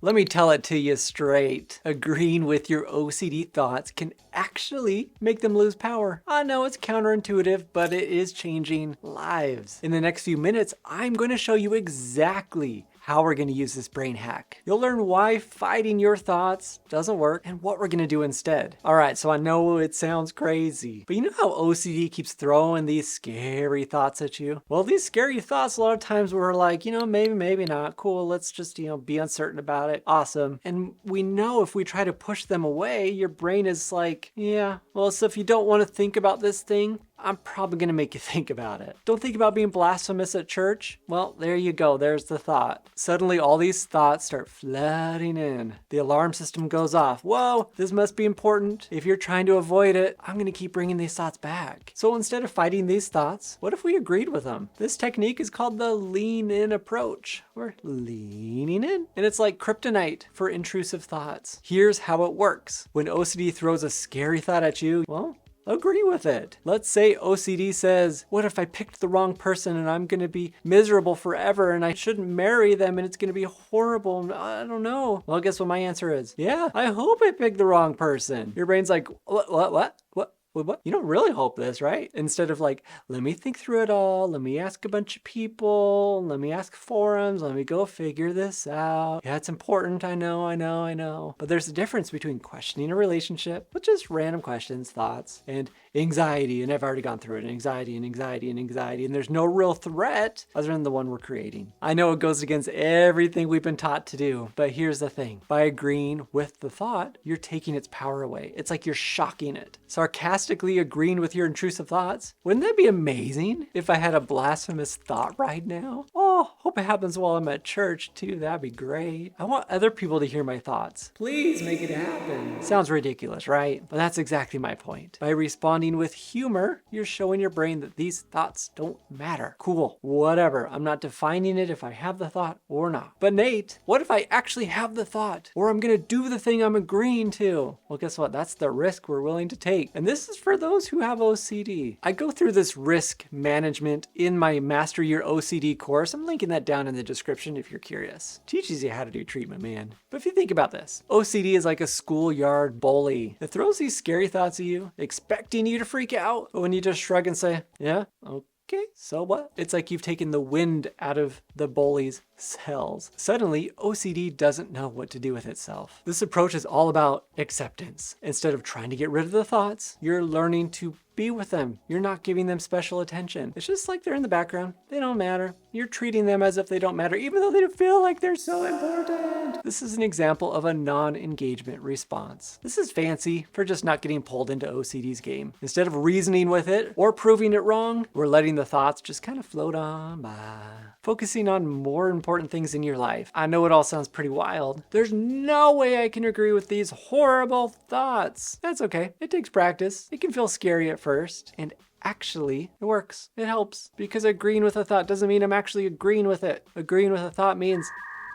Let me tell it to you straight. Agreeing with your OCD thoughts can actually make them lose power. I know it's counterintuitive, but it is changing lives. In the next few minutes, I'm going to show you exactly how we're going to use this brain hack. You'll learn why fighting your thoughts doesn't work and what we're going to do instead. All right, so I know it sounds crazy, but you know how OCD keeps throwing these scary thoughts at you? Well, these scary thoughts, a lot of times we're like, maybe, maybe not. Cool, let's just, be uncertain about it. Awesome. And we know if we try to push them away, your brain is like, yeah, well, so if you don't want to think about this thing, I'm probably going to make you think about it. Don't think about being blasphemous at church? Well, there you go. There's the thought. Suddenly, all these thoughts start flooding in. The alarm system goes off. Whoa, this must be important. If you're trying to avoid it, I'm going to keep bringing these thoughts back. So instead of fighting these thoughts, what if we agreed with them? This technique is called the lean in approach. We're leaning in. And it's like kryptonite for intrusive thoughts. Here's how it works. When OCD throws a scary thought at you, well, agree with it. Let's say OCD says, what if I picked the wrong person and I'm going to be miserable forever and I shouldn't marry them and it's going to be horrible? I don't know. Well, guess what my answer is? Yeah, I hope I picked the wrong person. Your brain's like, what? What? You don't really hope this, right? Instead of like, let me think through it all. Let me ask a bunch of people. Let me ask forums. Let me go figure this out. Yeah, it's important. I know. But there's a difference between questioning a relationship with just random questions, thoughts, and anxiety. And I've already gone through it. Anxiety. And there's no real threat other than the one we're creating. I know it goes against everything we've been taught to do. But here's the thing. By agreeing with the thought, you're taking its power away. It's like you're shocking it. Sarcastically agreeing with your intrusive thoughts. Wouldn't that be amazing if I had a blasphemous thought right now? Oh, hope it happens while I'm at church too. That'd be great. I want other people to hear my thoughts. Please make it happen. Sounds ridiculous, right? But that's exactly my point. By responding with humor, you're showing your brain that these thoughts don't matter. Cool, whatever. I'm not defining it if I have the thought or not. But Nate, what if I actually have the thought? Or I'm gonna do the thing I'm agreeing to? Well, guess what? That's the risk we're willing to take. And this is for those who have OCD. I go through this risk management in my Master Your OCD course. I'm linking that down in the description if you're curious. Teaches you how to do treatment, man. But if you think about this, OCD is like a schoolyard bully that throws these scary thoughts at you, expecting you to freak out. But when you just shrug and say, yeah, okay, so what? It's like you've taken the wind out of the bully's sails. Suddenly, OCD doesn't know what to do with itself. This approach is all about acceptance. Instead of trying to get rid of the thoughts, you're learning to be with them. You're not giving them special attention. It's just like they're in the background. They don't matter. You're treating them as if they don't matter, even though they feel like they're so important. This is an example of a non-engagement response. This is fancy for just not getting pulled into OCD's game. Instead of reasoning with it or proving it wrong, we're letting the thoughts just kind of float on by. Focusing on more important things in your life. I know it all sounds pretty wild. There's no way I can agree with these horrible thoughts. That's okay. It takes practice. It can feel scary at first. And actually, it works. It helps. Because agreeing with a thought doesn't mean I'm actually agreeing with it. Agreeing with a thought means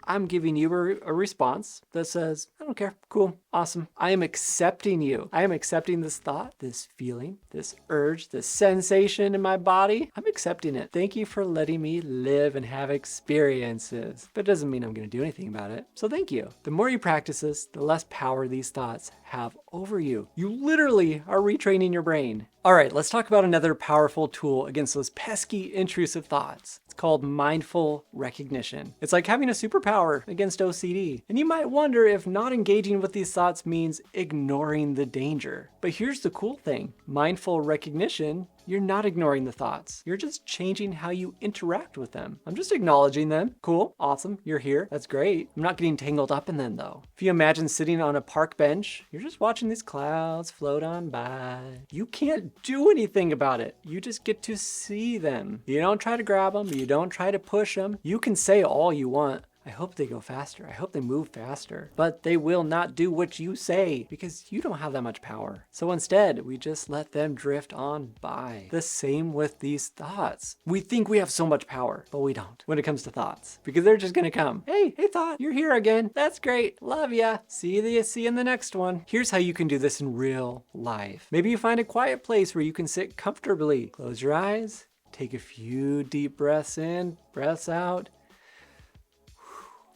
I'm giving you a response that says, I don't care. Cool. Awesome. I am accepting you. I am accepting this thought, this feeling, this urge, this sensation in my body. I'm accepting it. Thank you for letting me live and have experiences. But it doesn't mean I'm going to do anything about it. So thank you. The more you practice this, the less power these thoughts have over you. You literally are retraining your brain. All right, let's talk about another powerful tool against those pesky intrusive thoughts. It's called mindful recognition. It's like having a superpower against OCD. And you might wonder if not engaging with these thoughts means ignoring the danger. But here's the cool thing. Mindful recognition, you're not ignoring the thoughts. You're just changing how you interact with them. I'm just acknowledging them. Cool, awesome, you're here. That's great. I'm not getting tangled up in them though. If you imagine sitting on a park bench, you're just watching these clouds float on by. You can't do anything about it. You just get to see them. You don't try to grab them. You don't try to push them. You can say all you want. I hope they go faster. I hope they move faster. But they will not do what you say because you don't have that much power. So instead, we just let them drift on by. The same with these thoughts. We think we have so much power, but we don't when it comes to thoughts because they're just gonna come. Hey thought, you're here again. That's great. Love ya. See you in the next one. Here's how you can do this in real life. Maybe you find a quiet place where you can sit comfortably. Close your eyes. Take a few deep breaths in, breaths out.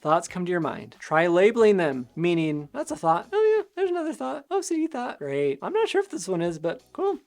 thoughts come to your mind. Try labeling them, meaning, that's a thought. Oh yeah, there's another thought. OCD thought. Great. I'm not sure if this one is, but cool.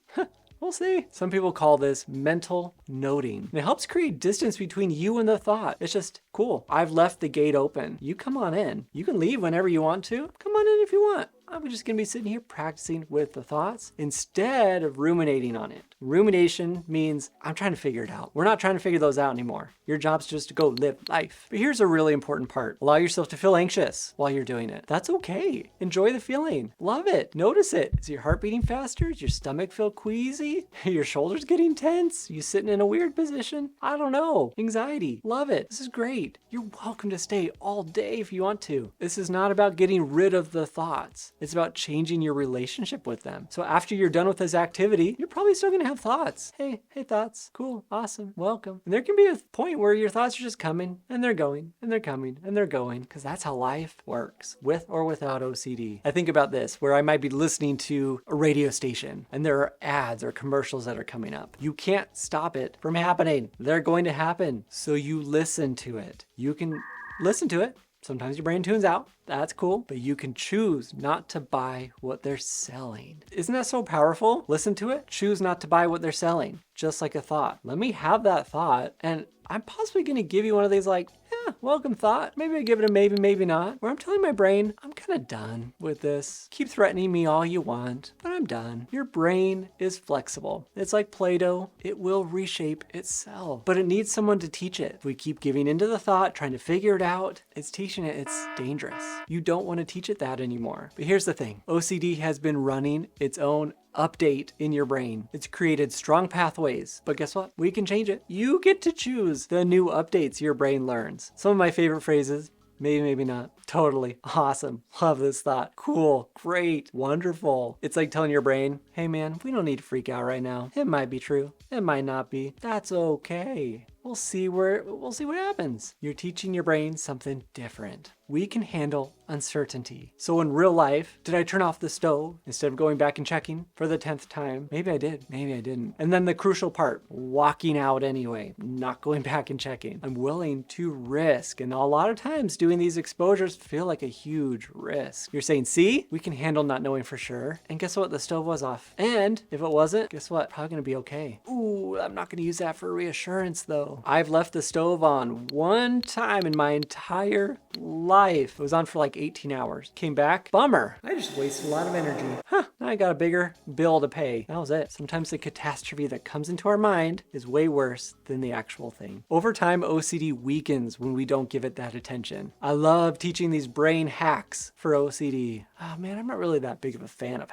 We'll see. Some people call this mental noting. And it helps create distance between you and the thought. It's just cool. I've left the gate open. You come on in. You can leave whenever you want to. Come on in if you want. I'm just gonna be sitting here practicing with the thoughts instead of ruminating on it. Rumination means I'm trying to figure it out. We're not trying to figure those out anymore. Your job's just to go live life. But here's a really important part. Allow yourself to feel anxious while you're doing it. That's okay. Enjoy the feeling. Love it. Notice it. Is your heart beating faster? Does your stomach feel queasy? Your shoulders getting tense? You sitting in a weird position? I don't know. Anxiety. Love it. This is great. You're welcome to stay all day if you want to. This is not about getting rid of the thoughts. It's about changing your relationship with them. So after you're done with this activity, you're probably still gonna have thoughts. Hey thoughts. Cool, awesome, welcome. And there can be a point where your thoughts are just coming and they're going and they're coming and they're going, because that's how life works, with or without OCD. I think about this, where I might be listening to a radio station and there are ads or commercials that are coming up. You can't stop it from happening. They're going to happen. So you listen to it. You can listen to it. Sometimes your brain tunes out. That's cool. But you can choose not to buy what they're selling. Isn't that so powerful? Listen to it. Choose not to buy what they're selling. Just like a thought. Let me have that thought. And I'm possibly going to give you one of these like, yeah, welcome thought. Maybe I give it a maybe, maybe not. Where I'm telling my brain, I'm kind of done with this. Keep threatening me all you want, but I'm done. Your brain is flexible. It's like Play-Doh. It will reshape itself, but it needs someone to teach it. If we keep giving into the thought, trying to figure it out, it's teaching it. It's dangerous. You don't want to teach it that anymore. But here's the thing. OCD has been running its own update in your brain. It's created strong pathways, but guess what? We can change it. You get to choose the new updates your brain learns. Some of my favorite phrases, maybe, maybe not. Totally. Awesome. Love this thought. Cool. Great. Wonderful. It's like telling your brain, hey man, we don't need to freak out right now. It might be true. It might not be. That's okay. We'll see what happens. You're teaching your brain something different. We can handle uncertainty. So in real life, did I turn off the stove instead of going back and checking for the 10th time? Maybe I did, maybe I didn't. And then the crucial part, walking out anyway, not going back and checking. I'm willing to risk. And a lot of times doing these exposures feel like a huge risk. You're saying, see, we can handle not knowing for sure. And guess what? The stove was off. And if it wasn't, guess what? Probably gonna be okay. Ooh, I'm not gonna use that for reassurance though. I've left the stove on one time in my entire life. It was on for like 18 hours. Came back, bummer. I just wasted a lot of energy. Now I got a bigger bill to pay. That was it. Sometimes the catastrophe that comes into our mind is way worse than the actual thing. Over time, OCD weakens when we don't give it that attention. I love teaching these brain hacks for OCD. Oh man, I'm not really that big of a fan of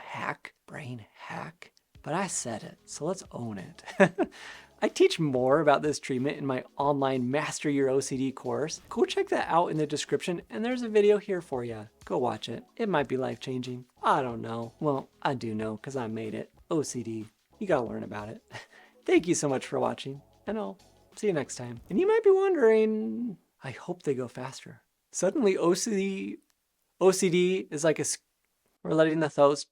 brain hack, but I said it, so let's own it. I teach more about this treatment in my online Master Your OCD course. Go check that out in the description, and there's a video here for you. Go watch it. It might be life-changing. I don't know. Well, I do know because I made it. OCD. You gotta learn about it. Thank you so much for watching, and I'll see you next time. And you might be wondering, I hope they go faster. Suddenly OCD is like we're letting the thoughts